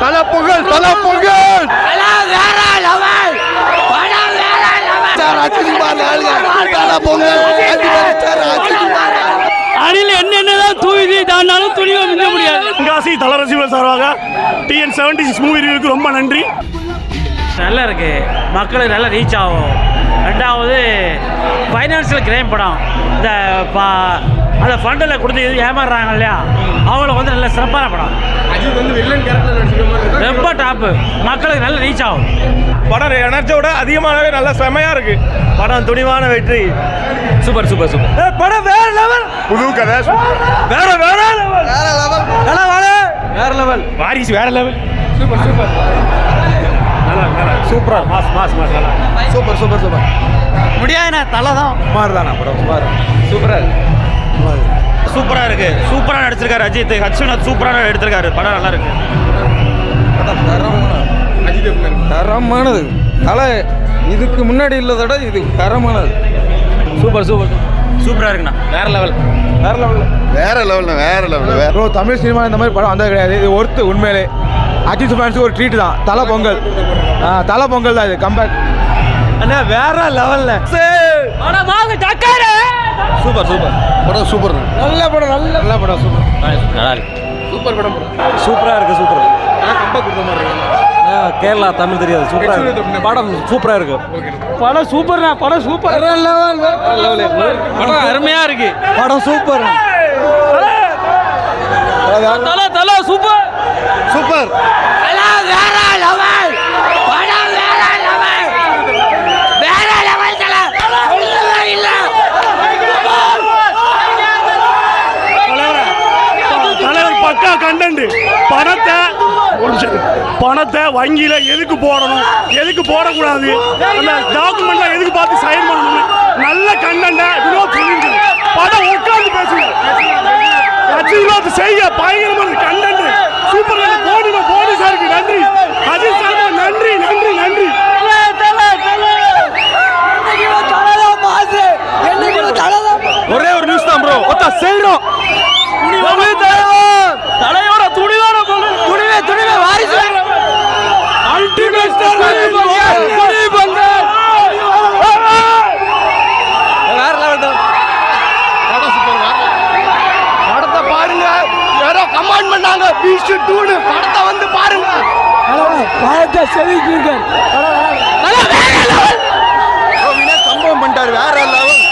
தல பொங்கல் தல பொங்கல் வேற லெவல் படம் வேற லெவல் ராஜ்குமார் தல பொங்கல் அணில் என்னென்னதான் தூவி தாண்டாலும் துணிவை மிஞ்ச முடியாது. தென்காசி தல ரசிகர்கள் சார்பாக TN76 மூவி ரிவ்யூக்கு ரொம்ப நன்றி. நல்லா இருக்கு, மக்களுக்கு நல்லா ரீச் ஆகும். ரெண்டாவது ஃபைனான்சியல் கிரைம் படம், இந்த அந்த ஃபண்டில் கொடுத்து ஏமாறுறாங்க இல்லையா, அவங்களுக்கு வந்து நல்ல சிறப்பான படம். அஜித் வந்து வில்லன் கேரக்டர்ல நடிச்சிருக்க மாதிரி ரொம்ப டாப்பு, மக்களுக்கு நல்ல ரீச் ஆகும். படம் எனர்ஜியோட அதிகமாகவே நல்ல செமையாக இருக்கு. படம் துணிவான வெற்றி. சூப்பர் சூப்பர் சூப்பர் படம் வேற லெவல். புது கதை வேற வேற லெவல். வேற லெவல் நல்லா வாழ வேற லெவல். வாரிசு வேற லெவல். சூப்பர் சூப்பர் நல்லா சூப்பரா மாஸ் மாஸ் மாஸ் நல்லா சூப்பர் சூப்பர் சூப்பர் முடியாதுண்ணா, தலை தான் சுமார் தானா படம் சுமார் சூப்பரா சூப்பராக இருக்கு. சூப்பராக நடிச்சிருக்காரு அஜித். ஹர்ஷிநாத் சூப்பராக எடுத்திருக்காரு. படம் நல்லா இருக்கு. தரமானது தலை இதுக்கு முன்னாடி இல்லதோட இது தரமானது. சூப்பர் சூப்பர் சூப்பராக இருக்குண்ணா. வேற லெவல் வேற லெவல் வேற லெவல் வேற லெவல் வேற. ப்ரோ தமிழ் சினிமா இந்த மாதிரி படம் வந்தது கிடையாது. இது ஒர்த்து உண்மையிலே. அஜித் ஃபேன்ஸுக்கு ஒரு ட்ரீட் தான் தலை பொங்கல். தலை பொங்கல் தான் இது. கம்பேக் அண்ணா வேற லெவல்ல. சூப்பர் சூப்பர் படம் சூப்பர். நல்ல படம் நல்ல படம் சூப்பர். நல்லா இருக்கு. சூப்பர் படம் சூப்பராக இருக்கு. சூப்பர். கம்பேக் கொடுத்த மாதிரி இருக்கு. கேரளா தமிழ் தெரியாது. சூப்பராக இருக்கு படம். சூப்பராக இருக்கு படம். சூப்பர்ண்ணா படம். சூப்பர் படம் அருமையா இருக்கு. படம் சூப்பர். தல தல சூப்பர் சூப்பர் வேற லெவல் படம் வேற லெவல் வேற லெவல் சொல்லவே இல்ல. தலைவர் பக்கா கண்டென்ட். பணத்தை வங்கியில எதுக்கு போடணும், எதுக்கு போடக்கூடாது, அந்த டாக்குமெண்ட்லாம் எதுக்கு பார்த்து சைன் பண்ணணும், நல்ல கண்டென்ட் வினோத் சொல்லியிருக்காரு. படம் உட்கார்ந்து பேசுங்க. அஜித் செய்ய பயங்கரமான கண்டென்ட். சூப்பர். போடி சாருக்கு நன்றி. அஜித் சார் நன்றி நன்றி நன்றி. ஒரே ஒரு நியூஸ் தான் ப்ரோ. ஒத்தா செய்றோம். தலையோட துணிதான துணிவே துணிவே வாரிசு அல்டிமேட் ஸ்டார் துணி பங்க வேற லெவல் தான். படம் சூப்பர். படத்தை பாருங்க. யாரோ கமெண்ட் பண்ணாங்க பீச் 2 படத்தை வந்து பாருங்க. பாயத்தை செவிக்குங்க. சம்பவம் பண்ணிட்டாரு. வேற லெவல்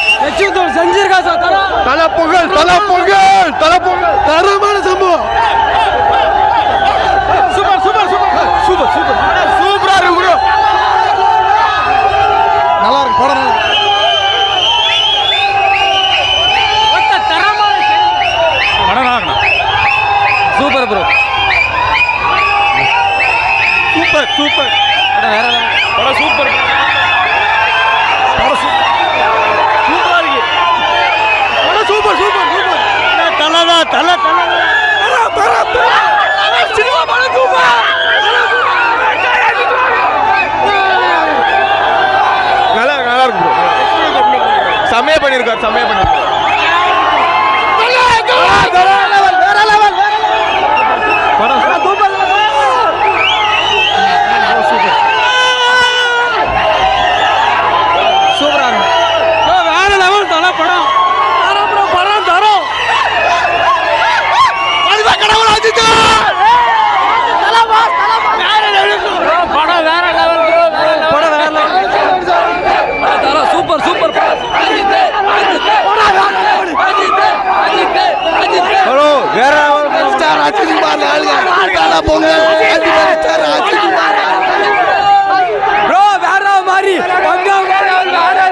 செஞ்சிருக்கா சார். தல பொங்கல் தல பொங்கல் தல பொங்கல் தரமான சம்பவம். Super super super super super சூப்பரா இருக்கு ப்ரோ. நல்லா இருக்கு படம். படம் நல்லா இருக்குண்ணா. Super bro. சூப்பர் சூப்பர் படம் வேற லெவல். படம் சூப்பர். படம் சூப்பரா இருக்கு. படம் சூப்பர் சூப்பர் சூப்பர். தலைதான் தலை தலை சினிமா படம் சூப்பர். நல்லா நல்லா இருக்கு ப்ரோ. செமையா பண்ணிருக்காரு. செமையா பண்ணிருக்காரு. வேற லெவல் படம் சூப்பர். சூப்பரா இருக்கு. வேற லெவல் தலை படம். படம் தரும். அதுதான் கடவுள் அஜித். படம் வேற லெவல். படம் வேற லெவல். தலை சூப்பர் சூப்பர். ஹலோ வேற லெவல் ஸ்டார் ராஜ்குமார் தல பொங்கல் ஸ்டார் ராஜ்குமார் ப்ரோ வேற மாதிரி பங்கம் வேற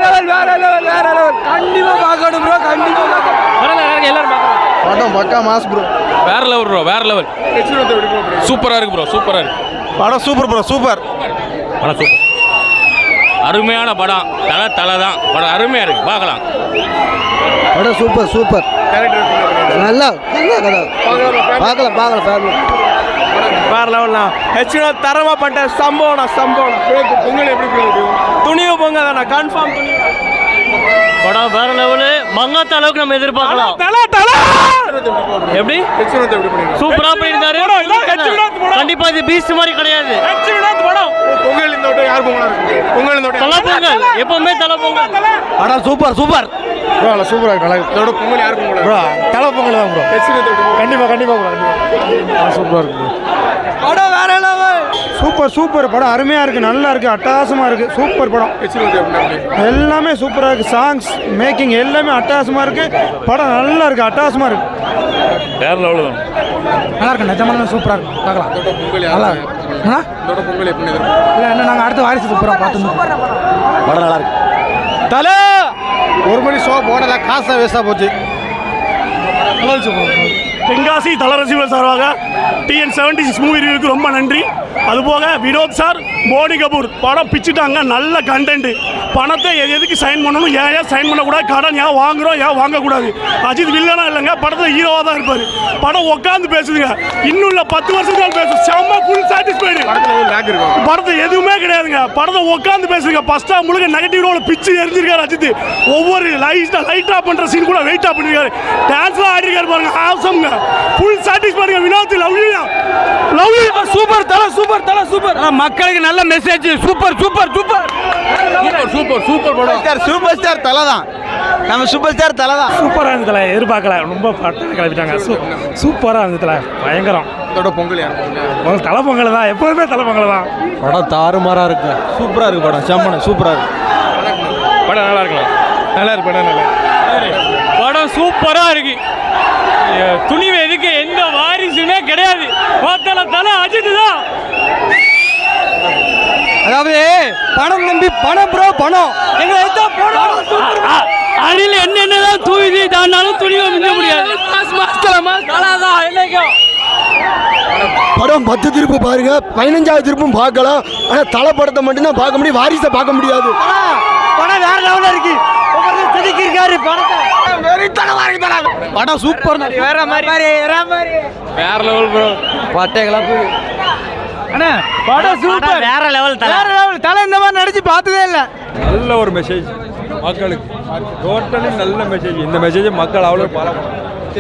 லெவல் வேற லெவல் வேற லெவல். கண்டிப்பா பார்க்கணும் ப்ரோ. கண்டிப்பா பார்க்கணும். எல்லாரும் பார்க்கணும். படம் பக்கா மாஸ் ப்ரோ. வேற லெவல் ப்ரோ. வேற லெவல். சூப்பரா இருக்கு ப்ரோ. சூப்பரா இருக்கு படம். Super bro. சூப்பர் படம். சூப்பர் அருமையான படம். தலை தான் படம். அருமையா இருக்கு. பார்க்கலாம். படம் சூப்பர் சூப்பர். நல்லா கதை பார்க்கலாம் பார்க்கலாம் ஃபேமிலி. வேற லெவல்னா ஹெச்னா தரமா பண்ணிட்ட. சம்பவம் பொங்கல் எப்படி துணிவு பொங்கல் தானே கன்ஃபார்ம். துணிவு படம் வேற லெவலு மங்காத்த அளவுக்கு நம்ம எதிர்பார்க்கலாம். எப்படி சூப்பரா பண்ணியிருந்தாரு. கண்டிப்பா இது பீஸ்ட் மாதிரி கிடையாது. பொங்கல் இந்த வட்டம் யார் பொங்கலா இருக்கு? பொங்கல் இந்த வட்டம் தலை பொங்கல் எப்பவுமே தலை பொங்கல். படம் சூப்பர் சூப்பர் ப்ரோ. நல்லா சூப்பரா இருக்கு. நல்லா இதோட பொங்கல் யார் பொங்கல் ப்ரோ? தலை பொங்கல் தான் ப்ரோ. கண்டிப்பா கண்டிப்பா ப்ரோ. சூப்பரா இருக்கு படம். வேற லெவல். சூப்பர் சூப்பர் படம். அருமையா இருக்கு. நல்லா இருக்கு. அட்டகாசமா இருக்கு. சூப்பர் படம். எல்லாமே சூப்பரா இருக்கு. சாங்ஸ் மேக்கிங் எல்லாமே அட்டகாசமா இருக்கு. படம் நல்லா இருக்கு. அட்டகாசமா இருக்கு. வேற லெவல் தான். நல்லா இருக்கு. நிஜமான சூப்பரா இருக்கு. பார்க்கலாம். நல்லா இருக்கு. பொங்கல் எப்படி இல்லை என்ன நாங்கள் அடுத்த வாரிசு சூப்பராக பார்த்துருந்தோம். படம் நல்லா இருக்கு. தலை ஒரு மணி ஷோ போனதா காசா வேஸ்ட்டாக போச்சு. தென்காசி தல ரசிகர்கள் சார்பாக TN76 மூவி ரிவ்யூக்கு ரொம்ப நன்றி. அதுபோக வினோத் சார், போனி கபூர் படம் பிச்சுட்டாங்க. நல்ல கண்டென்ட். பணத்தை எதுக்கு சைன் பண்ணணும், ஏன் சைன் பண்ணக்கூடாது, கடன் ஏன் வாங்குறோம், ஏன் வாங்கக்கூடாது. அஜித் வில்லனா இல்லைங்க, படத்தில் ஹீரோவாக தான் இருப்பார். படம் உட்காந்து பேசுதுங்க. இன்னும் இல்லை 10 வருஷத்துக்கு பேசும். செம்ம ஃபுல் சாட்டிஸ்ஃபைடு. படத்தை எதுவுமே கிடையாதுங்க. படத்தை உட்காந்து பேசுங்க. ஃபர்ஸ்ட் ஹாஃப் முழுக்க நெகட்டிவ் ரோல பிச்சு எரிஞ்சிருக்காரு அஜித். ஒவ்வொரு லைட்டாக பண்ணுற சீன் கூட வெயிட்டாக பண்ணிருக்காரு. டான்ஸ்லாம் ஆடிருக்காரு பாருங்க. ஆசம்ங்க. ஃபுல் சாட்டிஸ்ஃபைடுங்க. Vinod love you love you. Super Thala super Thala super. மக்களுக்கு நல்ல message. Super super super super super படம். சூப்பர் ஸ்டார் தலை தான். நம்ம சூப்பர் ஸ்டார் தலை தான். சூப்பராக இருந்ததுல எதிர்பார்க்கல. ரொம்ப பட்டம் கிளப்பிட்டாங்க. சூப்பராக இருந்ததுல பயங்கரம். இதோட பொங்கல் யார்? தலை பொங்கல் தான். எப்போதுமே தலை பொங்கல் தான். படம் தாறுமாறா இருக்கு. சூப்பரா இருக்கு படம். செம்மன சூப்பரா இருக்கு. படம் நல்லா இருக்கலாம். நல்லா இருக்கு. படம் நல்லா படம் சூப்பரா இருக்கு. துணிவு எதுக்கு எந்த வாரிசுமே கிடையாது. தலை அஜித் தான். அதாவது படம் நம்பி பணம் ப்ரோ பணம். எங்க அணில் என்னென்னதான் தூவி தாண்டாலும் துணிவை மிஞ்ச முடியாது. படம் 10 திருப்பு பாருங்க, 15வது திருப்பும் பார்க்கலாம். ஆனால் தலை படத்தை மட்டும்தான் பார்க்க முடியும், வாரிசை பார்க்க முடியாது. படம் வேற லெவல்ல இருக்கு. செதுக்கிருக்காரு படத்தை. படம் சூப்பர். வேற மாதிரி வேற லெவல் ப்ரோ. பட்டைகளா அண்ணா படம் சூப்பர். வேற லெவல் தலை. வேற லெவல் தலை. இந்த மாதிரி நடிச்சு பார்த்ததே இல்லை. நல்ல ஒரு மெசேஜ் மக்களுக்கு. டோட்டலி நல்ல மெசேஜ். இந்த மெசேஜை மக்கள் அவ்வளோ பரவாயில்ல.